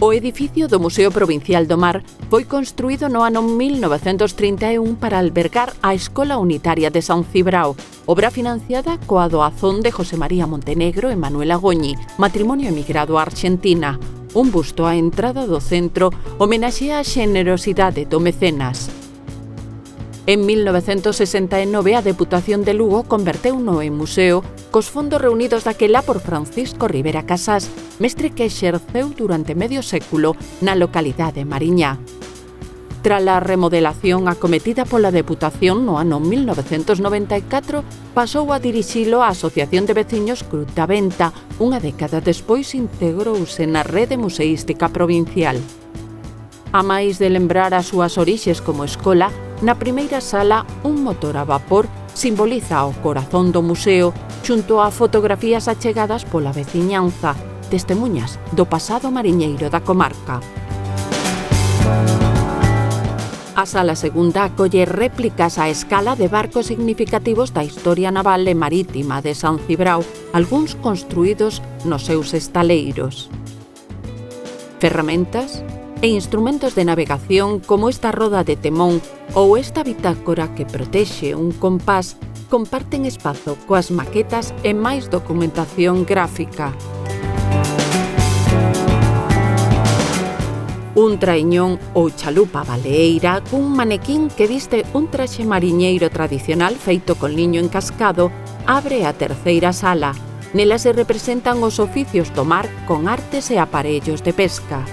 O edificio do Museo Provincial do Mar foi construído no ano 1931 para albergar a Escola Unitaria de San Cibrao, obra financiada coa doazón de José María Montenegro e Manuela Goñi, matrimonio emigrado a Argentina. Un busto á entrada do centro homenaxea a xenerosidade do mecenas. En 1969, a Deputación de Lugo converteuno en museo cos fondos reunidos daquela por Francisco Rivera Casas, mestre que exerceu durante medio século na localidade mariñá. Tras a remodelación acometida pola Deputación no ano 1994, pasou a dirixilo a Asociación de Veciños Cruz da Venta. Unha década despois integrouse na rede museística provincial. A máis de lembrar as súas orixes como escola, na primeira sala un motor a vapor simboliza o corazón do museo xunto a fotografías achegadas pola veciñanza, testemuñas do pasado mariñeiro da comarca. A sala segunda acolle réplicas á escala de barcos significativos da historia naval e marítima de San Cibrao, algúns construídos nos seus estaleiros. Ferramentas e instrumentos de navegación como esta roda de temón ou esta bitácora que protexe un compás comparten espazo coas maquetas e máis documentación gráfica. Un traiñón ou chalupa baleeira cun manequín que viste un traxe mariñeiro tradicional feito con liño encascado abre a terceira sala. Nela se representan os oficios do mar con artes e aparellos de pesca.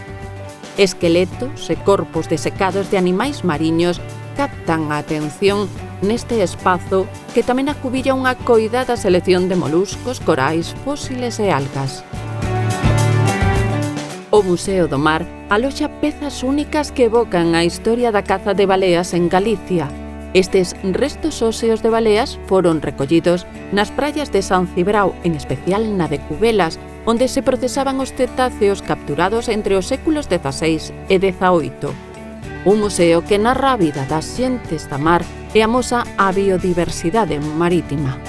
Esqueletos e corpos desecados de animais mariños captan a atención neste espazo que tamén acubilla unha coidada selección de moluscos, corais, fósiles e algas. O Museo do Mar aloxa pezas únicas que evocan a historia da caza de baleas en Galicia. Estes restos óseos de baleas foron recollidos nas praias de San Cibrao, en especial na de Cubelas, onde se procesaban os cetáceos capturados entre os séculos XVI e XVIII. Un museo que narra a vida das xentes da mar e amosa a biodiversidade marítima.